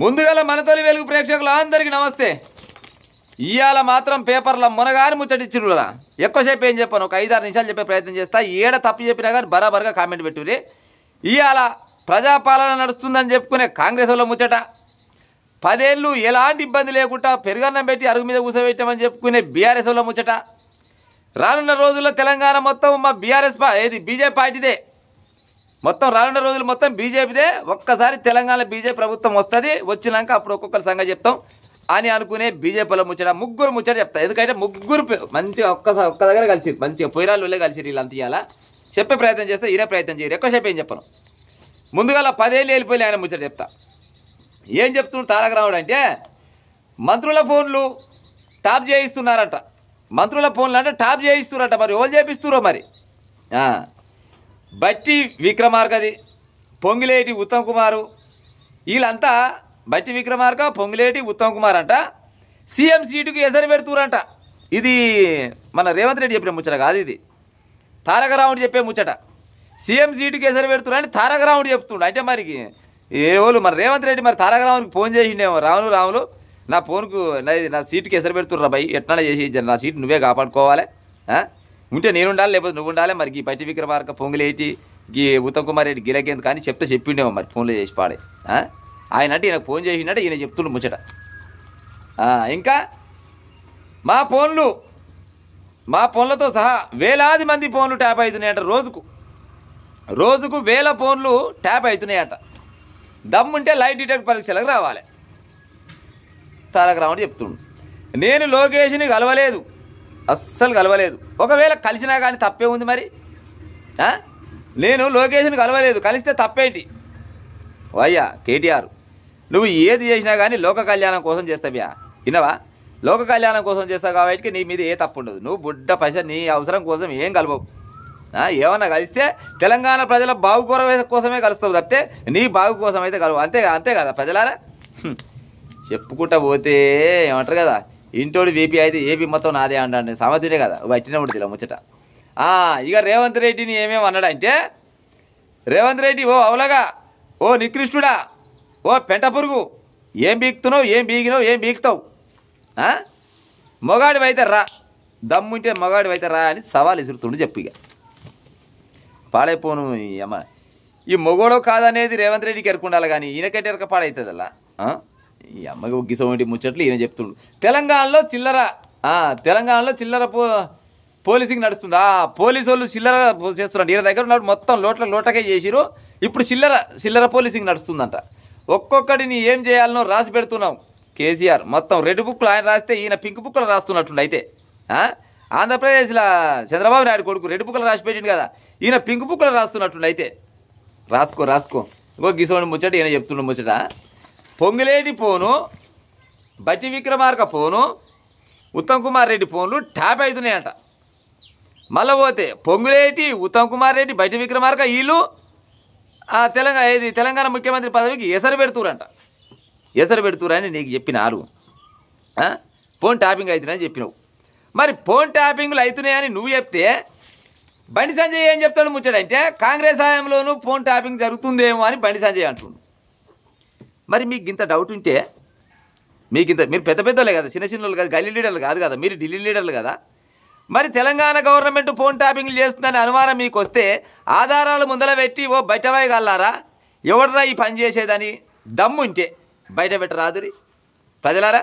ముందుగల మనతోలి వెలుగు ప్రేక్షకులు అందరికీ నమస్తే. ఇవాళ మాత్రం పేపర్లో మునగాని ముచ్చటిచ్చిరులా ఎక్కువసేపు ఏం చెప్పాను, ఒక 5-6 నిమిషాలు చెప్పే ప్రయత్నం చేస్తా. ఏడ తప్పు చెప్పినా కానీ బరాబర్గా కామెంట్ పెట్టుర్రి. ఇవాళ ప్రజాపాలన నడుస్తుందని చెప్పుకునే కాంగ్రెస్ వాళ్ళ ముచ్చట, 10 ఏళ్ళు ఎలాంటి ఇబ్బంది లేకుండా పెరుగన్నం పెట్టి అరుగు మీద కూర్చోబెట్టామని చెప్పుకునే బీఆర్ఎస్ వాళ్ళ ముచ్చట. రానున్న రోజుల్లో తెలంగాణ మొత్తం మా బీజేపీ పార్టీదే, మొత్తం రానున్న రోజులు మొత్తం బీజేపీదే. ఒక్కసారి తెలంగాణ బీజేపీ ప్రభుత్వం వస్తుంది, వచ్చినాక అప్పుడు ఒక్కొక్కరి సంగతి చెప్తాం అని అనుకునే బీజేపీలో ముచ్చట ముగ్గురు ముచ్చట చెప్తా. ఎందుకంటే ముగ్గురు మంచిగా ఒక్క దగ్గర కలిసి మంచిగా పొయ్యిరాళ్ళే కలిసి వీళ్ళంతా ఇవ్వాలా చెప్పే ప్రయత్నం చేస్తే ఈయనే ప్రయత్నం చేయరు. ఎక్కువసేపు ఏం చెప్పను, ముందుగా 10 ఏళ్ళు వెళ్ళిపోయి ఆయన ముచ్చట చెప్తా. ఏం చెప్తున్నాడు తారక రాముడు అంటే, మంత్రుల ఫోన్లు టాప్ చేయిస్తున్నారంట. మంత్రుల ఫోన్లు అంటే టాప్ చేయిస్తున్నారంట. మరి ఎవరు చేపిస్తురో మరి. బట్టి విక్రమార్కది, పొంగిలేటి ఉత్తమ్ కుమారు, వీళ్ళంతా బట్టి విక్రమార్క, పొంగిలేటి ఉత్తమ్ కుమార్ అంట సీఎం సీటుకి ఎసరు పెడుతురంట. ఇది మన రేవంత్ రెడ్డి చెప్పిన ముచ్చట కాదు, ఇది తారక రాముడు చెప్పే ముచ్చట. సీఎం సీటుకి ఎసరు పెడుతురని తారక రాముడు చెప్తుండ. అంటే మరి ఏ వాళ్ళు మరి రేవంత్ రెడ్డి మరి తారక రాముడికి ఫోన్ చేసిండేమో, రాములు నా ఫోన్కు నా సీటుకి ఎసరు పెడుతుర్రా భయ్, ఎట్లా చేసి నా సీటు నువ్వే కాపాడుకోవాలి, ఉంటే నేను ఉండాలి లేకపోతే నువ్వు ఉండాలి. మరి ఈ బట్టి విక్రమార్క, పొంగులేటి, ఈ ఉత్తమ్ కుమార్ రెడ్డి గిలకేందుకు కానీ చెప్పిండేమో మరి ఫోన్లో చేసి పాడే. ఆయన అంటే ఈయనకు ఫోన్ చేసిండే, ఈయన చెప్తుండు ముచ్చట. ఇంకా మా ఫోన్లతో సహా వేలాది మంది ఫోన్లు ట్యాప్ అవుతున్నాయంట. రోజుకు 1000 ఫోన్లు ట్యాప్ అవుతున్నాయంట. దమ్ముంటే లైట్ డిటెక్ట్ పరీక్షలకు రావాలి. తారక రాముడు చెప్తుండు. నేను లోకేష్ని కలవలేదు, అస్సలు కలవలేదు. ఒకవేళ కలిసినా కానీ తప్పే ఉంది మరి. నేను లోకేష్ని కలవలేదు, కలిస్తే తప్పేంటి? వయ్యా కేటీఆర్, నువ్వు ఏది చేసినా కానీ లోక కళ్యాణం కోసం చేస్తావ్యా, వినవా? లోక కళ్యాణం కోసం చేస్తావు కాబట్టి నీ మీద ఏ తప్పు ఉండదు. నువ్వు బుడ్డ పైసా నీ అవసరం కోసం ఏం కలవవు. ఏమన్నా కలిస్తే తెలంగాణ ప్రజల బాగు కోసమే కలుస్తావు తప్పితే నీ బాగు కోసం అయితే కలవు. అంతే కదా ప్రజలారా. చెప్పుకుంటా పోతే ఏమంటారు కదా, ఇంటోడు వీపీ అయితే ఏపీ మొత్తం నాదే అంటాడు, సమతుడే కదా వచ్చిన ఉంటుంది ముచ్చట. ఇక రేవంత్ రెడ్డిని ఏమేమి అన్నాడంటే, రేవంత్ రెడ్డి ఓ అవలగా, ఓ నికృష్టుడా, ఓ పెంట పురుగు, ఏం బీక్తున్నావు, ఏం బీకుతావు, మొగాడివైతే రా, దమ్ముంటే మొగాడివైతే రా అని సవాల్ ఇసురుతుండు. చెప్పు ఇక పాడైపోను అమ్మ. ఈ మొగోడో కాదనేది రేవంత్ రెడ్డికి ఎరుకుండాలి కానీ ఈయనకంటే ఎరక పాడవుతుంది అలా. ఈ అమ్మకి ఒగ్గిసోటి ముచ్చట్లు ఈయన చెప్తుండు. తెలంగాణలో చిల్లర పోలీసింగ్ నడుస్తుంది. పోలీసు వాళ్ళు చిల్లర చేస్తున్నారు. ఈయన దగ్గర ఉన్నప్పుడు మొత్తం లోటకే చేసిరు. ఇప్పుడు చిల్లర పోలీసింగ్ నడుస్తుందంట. ఒక్కొక్కడిని ఏం చేయాలనో రాసి పెడుతున్నాం. కేసీఆర్ మొత్తం రెడ్ బుక్లు ఆయన రాస్తే ఈయన పింక్ బుక్లు రాస్తున్నట్టుండి. అయితే ఆంధ్రప్రదేశ్లో చంద్రబాబు నాయుడు కొడుకు రెడ్ బుక్లు రాసి పెట్టిండు కదా, ఈయన పింక్ బుక్లు రాస్తున్నట్టుండి. అయితే రాసుకో ఇంకో గిసోని ముచ్చట ఈయన చెప్తుండ ముచ్చట. పొంగులేటి ఫోను, బట్టి విక్రమార్క ఫోను, ఉత్తమ్ కుమార్ రెడ్డి ఫోన్లు ట్యాప్ అవుతున్నాయంట. మళ్ళీ పోతే పొంగులేటి, ఉత్తమ్ కుమార్ రెడ్డి, బట్టి విక్రమార్క వీళ్ళు తెలంగాణ ముఖ్యమంత్రి పదవికి ఎసరు పెడుతురని నీకు చెప్పినారు. ఫోన్ ట్యాపింగ్ అవుతున్నాయని చెప్పినావు. మరి ఫోన్ ట్యాపింగ్లు అవుతున్నాయని నువ్వు చెప్తే బండి సంజయ్ ఏం చెప్తాడు ముచ్చడంటే, కాంగ్రెస్ హయాంలోనూ ఫోన్ ట్యాపింగ్ జరుగుతుందేమో అని బండి సంజయ్ అంటుండు. మరి మీకు ఇంత డౌట్ ఉంటే మీరు పెద్దోళ్ళే కదా, చిన్న కాదు, గల్లీ లీడర్లు కాదు కదా, మీరు ఢిల్లీ లీడర్లు కదా. మరి తెలంగాణ గవర్నమెంట్ ఫోన్ ట్యాపింగ్లు చేస్తుందని అనుమానం మీకు వస్తే ఆధారాలు ముందర పెట్టి ఓ బయటవేయగలరా? ఎవడరా ఈ పని చేసేదని దమ్ముంటే బయట పెట్టరాదురి ప్రజలారా.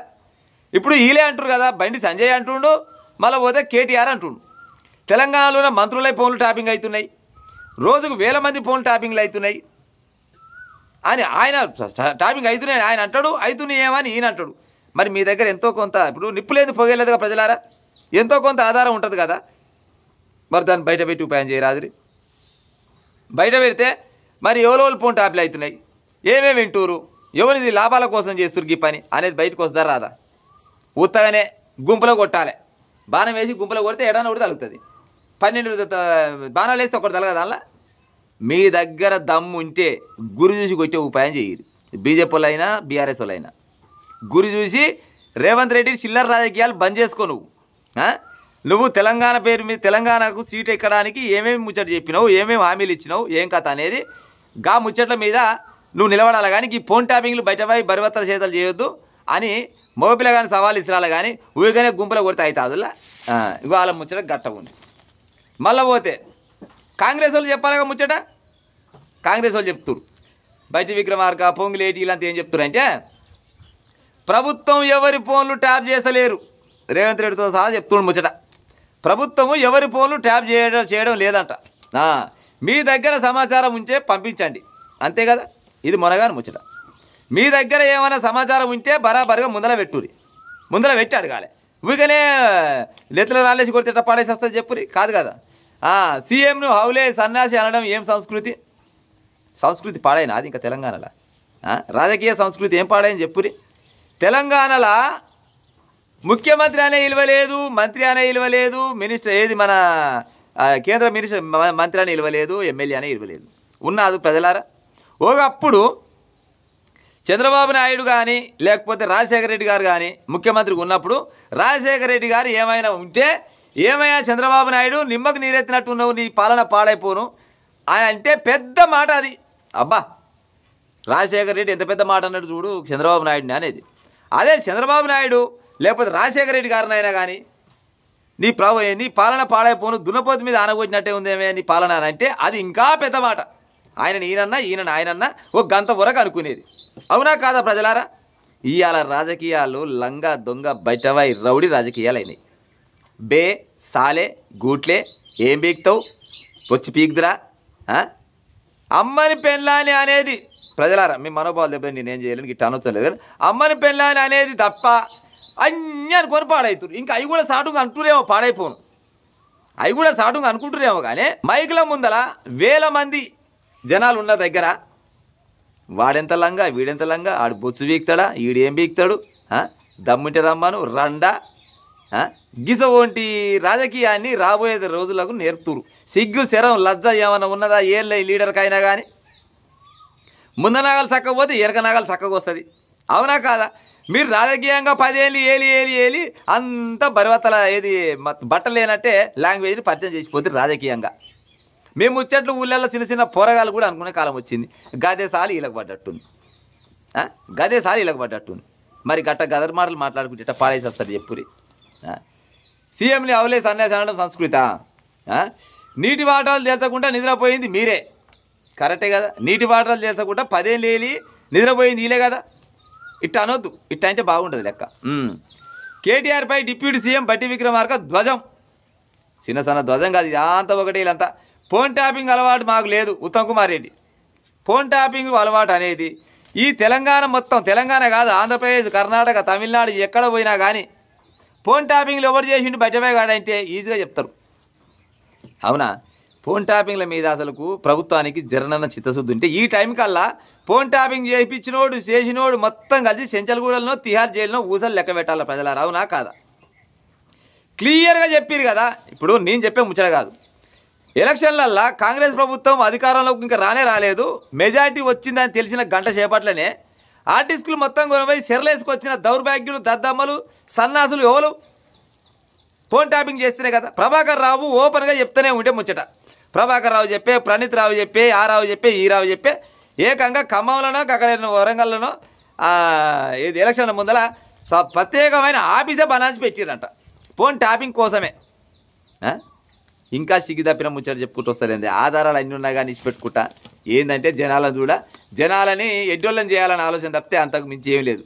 ఇప్పుడు వీళ్ళే అంటారు కదా, బండి సంజయ్ అంటుండు, మళ్ళీ పోతే కేటీఆర్ అంటుండు. తెలంగాణలోనే మంత్రులై ఫోన్లు ట్యాపింగ్ అవుతున్నాయి, రోజుకు 1000 మంది ఫోన్లు ట్యాపింగ్లు అవుతున్నాయి అని ఆయన ట్యాపింగ్ అవుతున్నాయి ఆయన అంటాడు, అవుతున్నాయి ఏమని ఈయన అంటాడు. మరి మీ దగ్గర ఎంతో కొంత, ఇప్పుడు నిప్పులేదు పొగలేదుగా ప్రజలారా, ఎంతో కొంత ఆధారం ఉంటుంది కదా. మరి దాన్ని బయట పెట్టి ఉపాయం చేయరాదురి. బయట పెడితే మరి ఎవరు ఫోన్ ట్యాప్లు అవుతున్నాయి, ఏమేమి వింటూరు, ఎవరిది లాభాల కోసం చేస్తున్నారు ఈ పని అనేది బయటకు వస్తుందా రాదా? ఉత్తగానే గుంపులో కొట్టాలి, బాణం వేసి గుంపులో కొడితే ఎడాన ఒకటి తగులుతుంది. 12 బాణాలు వేస్తే ఒకటి తలగదు. దానిలో మీ దగ్గర దమ్ము ఉంటే గురి చూసి కొట్టే ఉపాయం చేయదు. బీజేపీ వాళ్ళైనా బీఆర్ఎస్ వాళ్ళైనా గురి చూసి రేవంత్ రెడ్డి చిల్లర రాజకీయాలు బంద్ చేసుకో. నువ్వు తెలంగాణ పేరు మీద తెలంగాణకు సీట్ ఎక్కడానికి ఏమేమి ముచ్చట చెప్పినావు, ఏమేమి హామీలు ఇచ్చినావు, ఏం కథ అనేది గా ముచ్చట్ల మీద నువ్వు నిలబడాలి, కానీ ఈ ఫోన్ ట్యాపింగ్లు బయటపై బరివత్తల చేతలు చేయొద్దు అని మోపిల కానీ సవాల్ ఇసిరాలి, కానీ ఊరికనే గుంపులో కొడితే అవుతుందిలా. ఇగో వాళ్ళ ముచ్చట గట్ట ఉంది. మళ్ళీ పోతే కాంగ్రెస్ వాళ్ళు చెప్పాలిగా ముచ్చట. కాంగ్రెస్ వాళ్ళు చెప్తున్నారు, బయట విక్రమార్క పొంగులేటి ఇలాంటి ఏం చెప్తున్నారు అంటే, ప్రభుత్వం ఎవరి ఫోన్లు ట్యాప్ చేస్తలేరు, రేవంత్ రెడ్డితో సహా చెప్తున్నాడు ముచ్చట. ప్రభుత్వము ఎవరి ఫోన్లు ట్యాప్ చేయడం లేదంట. మీ దగ్గర సమాచారం ఉంటే పంపించండి, అంతే కదా. ఇది మొనగాని ముచ్చట. మీ దగ్గర ఏమైనా సమాచారం ఉంటే బరాబరిగా ముందర పెట్టి అడగాలి. ఊరికనే లెత్తలు రాలేసి కొడితే పాడేసి వస్తుంది చెప్పురి, కాదు కదా. సీఎంను హౌలే సన్యాసి అనడం ఏం సంస్కృతి పాడైనా అది ఇంకా తెలంగాణలో రాజకీయ సంస్కృతి ఏం పాడైంది చెప్పురి. తెలంగాణలో ముఖ్యమంత్రి అనే ఇవ్వలేదు, మంత్రి అనే ఇవ్వలేదు, మినిస్టర్ ఏది మన కేంద్ర మినిస్టర్ మంత్రి అనే ఇవ్వలేదు, ఎమ్మెల్యే అనే ఇవ్వలేదు. ఉన్నది ప్రజలారా. ఒకప్పుడు చంద్రబాబు నాయుడు కానీ లేకపోతే రాజశేఖర రెడ్డి గారు కానీ ముఖ్యమంత్రిగా ఉన్నప్పుడు రాజశేఖర రెడ్డి గారు ఏమైనా ఉంటే, ఏమైనా చంద్రబాబు నాయుడు నిమ్మకు నీరెత్తినట్టు ఉన్నావు, నీ పాలన పాడైపోను అంటే పెద్ద మాట అది. అబ్బా, రాజశేఖర రెడ్డి ఎంత పెద్ద మాట అన్నట్టు చూడు చంద్రబాబు నాయుడిని అనేది. అదే చంద్రబాబు నాయుడు లేకపోతే రాజశేఖర రెడ్డి గారినైనా కానీ నీ పాలన పాడైపోను, దున్నపోతు మీద ఆనగొచ్చినట్టే ఉందేమే నీ పాలన అని అంటే అది ఇంకా పెద్ద మాట. ఆయనన్నా ఒక గంట వరకు అనుకునేది. అవునా కాదా ప్రజలారా? ఇవాళ రాజకీయాలు లంగా దొంగ బయటవై రౌడీ రాజకీయాలు అయినాయి. బే సాలే గూట్లే ఏం పీకుతావు, వచ్చి పీకుదురా. అమ్మని పెళ్ళాని అనేది ప్రజలారా మీ మనోభావాలు దెబ్బ నేనేం చేయలేను, గిట్ట అనొచ్చలేదు. కానీ అమ్మని పెళ్ళాని అనేది తప్ప అన్నీ అనుకొని పాడవుతున్నారు. ఇంకా అవి కూడా సాటుగా అంటురేమో, పాడైపోను అవి కూడా సాటుగా అనుకుంటురేమో. కానీ మైకుల ముందల వేల మంది జనాలు ఉన్న దగ్గర వాడెంత లంగా వీడెంత లంగా, ఆడు బొచ్చు బీక్తాడా, ఈడేం బీక్తాడు, దమ్ముంటే రమ్మను రండా గిస వంటి రాజకీయాన్ని రాబోయే రోజులకు నేర్పుతురు. సిగ్గు శరం లజ్జ ఏమైనా ఉన్నదా ఏ లీడర్కైనా కానీ? ముందు నాగాలు చక్కకపోతే ఎనక నాగాలు చక్కగా వస్తుంది. అవునా కాదా? మీరు రాజకీయంగా 10 ఏళ్ళు ఏలి అంతా బరివత్తల ఏది బట్టలు లేనట్టే లాంగ్వేజ్ని పరిచయం చేసిపోతే రాజకీయంగా. మేము ముచ్చట్లు ఊళ్ళల్లో చిన్న పోరగాలు కూడా అనుకునే కాలం వచ్చింది. గదేసాలు ఈలకు పడ్డట్టుంది. మరి గట్ట గదర్ మాటలు మాట్లాడుకుంటే ఇట్లా పాడేసి వస్తారు చెప్పురి. సీఎంని అవలే సన్యాసి అనడం సంస్కృత. నీటి వాటాలు తేల్చకుండా నిద్రపోయింది మీరే, కరెక్టే కదా. నీటి వాటాలు తేల్చకుండా 10 ఏళ్ళు ఏలి నిద్రపోయింది వీలే కదా. ఇట్ట అనొద్దు, ఇట్ట అంటే బాగుంటుంది లెక్క. కేటీఆర్పై డిప్యూటీ సీఎం బట్టి విక్రమార్క ధ్వజం. చిన్న సన్న ధ్వజం కాదు, ఇది అంతా ఒకటి. వీళ్ళంతా ఫోన్ ట్యాపింగ్ అలవాటు మాకు లేదు. ఉత్తమ్ కుమార్ రెడ్డి ఫోన్ ట్యాపింగ్ అలవాటు అనేది ఈ తెలంగాణ మొత్తం, తెలంగాణ కాదు ఆంధ్రప్రదేశ్, కర్ణాటక, తమిళనాడు ఎక్కడ పోయినా కానీ ఫోన్ ట్యాపింగ్లు ఎవరు చేసిండు బయటపేగాడంటే ఈజీగా చెప్తారు. అవునా? ఫోన్ ట్యాపింగ్ల మీద అసలుకు ప్రభుత్వానికి జరనన్న చిత్తశుద్ధి ఉంటే ఈ టైం కల్లా ఫోన్ ట్యాపింగ్ చేసినోడు మొత్తం కలిసి చెంచల్గూడలో తిహార్ జైలులో ఊసలు లెక్క పెట్టాలి ప్రజలారా. అవునా కాదా? క్లియర్గా చెప్పారు కదా. ఇప్పుడు నేను చెప్పే ముచ్చట కాదు. ఎలక్షన్లల్లో కాంగ్రెస్ ప్రభుత్వం అధికారంలోకి ఇంకా రాలేదు, మెజారిటీ వచ్చిందని తెలిసిన గంట సేపట్లనే ఆర్టిస్టులు మొత్తం కొనపోయి సెర్లేసుకొచ్చిన దౌర్భాగ్యులు, దద్దమ్మలు, సన్నాసులు ఎవరు ఫోన్ ట్యాపింగ్ చేస్తేనే కదా. ప్రభాకర్ రావు ఓపెన్గా చెప్తూనే ఉంటే ముచ్చట. ప్రభాకర్ రావు చెప్పే, ప్రణీత్ రావు చెప్పే, ఆ రావు చెప్పే, ఈ రావు చెప్పే, ఏకంగా ఖమ్మంలోనో అక్కడ వరంగల్లోనో ఇది ఎలక్షన్ల ముందర ప్రత్యేకమైన ఆఫీసే బనాంచి పెట్టిరంట ఫోన్ ట్యాపింగ్ కోసమే. ఇంకా సిగ్గు తప్పిన ముచ్చట చెప్పుకుంటూ వస్తారండి. ఆధారాలు అన్నీ ఉన్నా కానీ ఇచ్చిపెట్టుకుంటా. ఏంటంటే జనాలని ఎడ్డోళ్ళని చేయాలని ఆలోచన తప్పితే అంతకు మించి ఏం లేదు.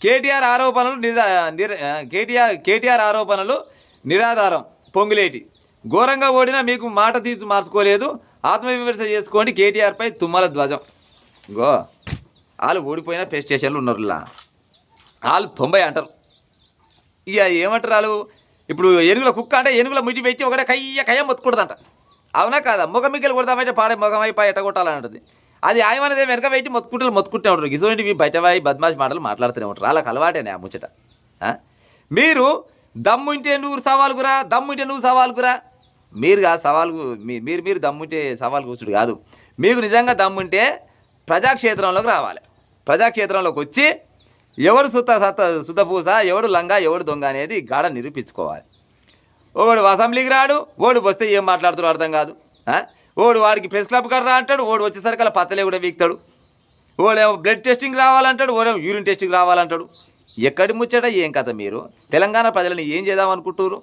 కేటీఆర్ ఆరోపణలు నిరాధారం. పొంగులేటి ఘోరంగా ఓడినా మీకు మాట తీర్చి మార్చుకోలేదు, ఆత్మవిమర్శ చేసుకోండి. కేటీఆర్పై తుమ్మల ధ్వజం. గో వాళ్ళు ఓడిపోయిన ప్లే స్టేషన్లు ఉన్నారులా, వాళ్ళు 90 అంటారు. ఇక ఏమంటారు వాళ్ళు? ఇప్పుడు ఏనుగుల కుక్క అంటే ఏనుగుల ముట్టి పెట్టి ఒకటే కయ్య మొత్తుకూడదంట. అవునా కాదా? ముఖమిగ్గలు కొడతామంటే పాడే ముఖమైపోయి ఎట్టగొట్టాలన్నది. అది ఆయమనేది వెనక పెట్టి మొత్తుకుంటూ ఉంటారు. ఇటువంటి బయటవాయి బద్మాష్ మాటలు మాట్లాడుతూనే ఉంటారు. వాళ్ళకి అలవాటేనే ఆ ముచ్చట. మీరు దమ్ముంటే నువ్వు సవాలుకురా, మీరుగా సవాలు మీరు దమ్ముంటే సవాలు కూర్చుడు కాదు. మీకు నిజంగా దమ్ముంటే ప్రజాక్షేత్రంలోకి రావాలి. ప్రజాక్షేత్రంలోకి వచ్చి ఎవడు సుద్దపూస, ఎవడు లంగా, ఎవడు దొంగ అనేది గాడ నిరూపించుకోవాలి. ఓడు అసెంబ్లీకి రాడు, ఓడు వస్తే ఏం మాట్లాడుతాడో అర్థం కాదు. ఓడు వాడికి ప్రెస్ క్లబ్ కర్రా అంటాడు, ఓడు వచ్చేసరికి అలా పత్తలే కూడా వీక్తాడు. ఓడేమో బ్లడ్ టెస్టింగ్ రావాలంటాడు, ఓడేమో యూరిన్ టెస్టింగ్ రావాలంటాడు. ఎక్కడి ముచ్చట ఏం కథ మీరు? తెలంగాణ ప్రజలను ఏం చేద్దాం అనుకుంటున్నారు?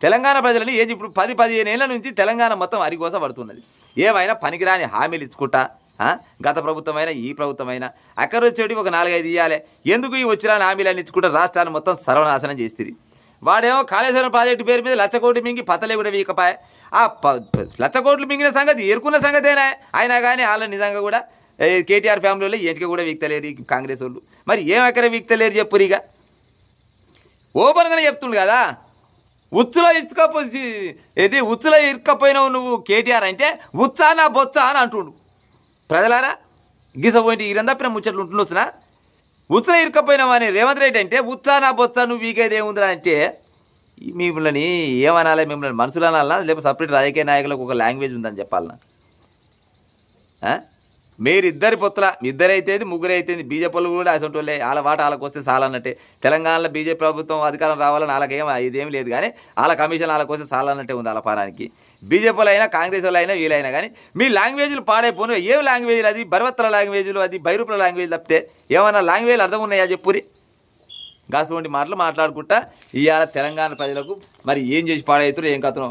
తెలంగాణ ప్రజలని ఏం ఇప్పుడు 10-15 ఏళ్ల నుంచి తెలంగాణ మొత్తం అరిగోస పడుతున్నది. ఏమైనా పనికిరాని హామీలు ఇచ్చుకుంటా గత ప్రభుత్వమైనా ఈ ప్రభుత్వమైనా అక్కడ వచ్చేటి ఒక 4-5 ఇవ్వాలి. ఎందుకు ఈ వచ్చిన హామీలన్నీ ఇచ్చుకుంటే రాష్ట్రాన్ని మొత్తం సర్వనాశనం చేస్తుంది. వాడేమో కాళేశ్వరం ప్రాజెక్టు పేరు మీద 1,00,000 కోట్లు మింగి పతలే కూడా వీకపాయ. ఆ 1,00,000 కోట్లు మింగిన సంగతి ఎరుకున్న సంగతేనా? అయినా కానీ వాళ్ళ నిజంగా కూడా కేటీఆర్ ఫ్యామిలీలో ఏంటికి కూడా వీక్తలేరు కాంగ్రెస్ వాళ్ళు. మరి ఏం ఎక్కడ వీక్తలేరు చెప్పురు? ఇక ఓపెన్గానే చెప్తుండు కదా, ఉచ్చులో ఇరుక్కపోయినావు నువ్వు కేటీఆర్ అంటే ఉచ్చా నా బొచ్చా అని అంటుండు. ప్రజలారా గీసపోయింటి ఇరం తప్పిన ముచ్చట్లు ఉంటుండొచ్చునా? ఉచ్చులో ఇరుక్కపోయినావు అని రేవంత్ రెడ్డి అంటే ఉచ్చా నా బొచ్చా నువ్వు వీకేది ఏముందిరా అంటే మిమ్మల్ని ఏమనాలి? మిమ్మల్ని మనుషులు అనాలనా లేకపోతే సపరేట్ రాజకీయ నాయకులకు ఒక లాంగ్వేజ్ ఉందని చెప్పాలనా? మీరిద్దరి పొత్తుల ఇద్దరైతే ముగ్గురైతే బీజేపీలు కూడా అసలు వాళ్ళే వాళ్ళ వాట వాళ్ళకి వస్తే చాలన్నట్టే. తెలంగాణలో బీజేపీ ప్రభుత్వం అధికారం రావాలని ఇదేం లేదు, కానీ వాళ్ళ కమిషన్ వాళ్ళకి వస్తే చాలన్నట్టే ఉంది వాళ్ళ పారానికి. బీజేపీలు అయినా కాంగ్రెస్ వాళ్ళు అయినా వీళ్ళైనా కానీ మీ లాంగ్వేజ్లు పాడైపోను. ఏం లాంగ్వేజ్లు? అది బరవత్తల లాంగ్వేజ్లు, అది బైరూపుల లాంగ్వేజ్ తప్పితే ఏమన్నా లాంగ్వేజ్లు అర్థం ఉన్నాయా చెప్పురి? గాసువంటి మాటలు మాట్లాడుకుంటా ఇవాళ తెలంగాణ ప్రజలకు మరి ఏం చేసి పాడవుతారో ఏం కథనో.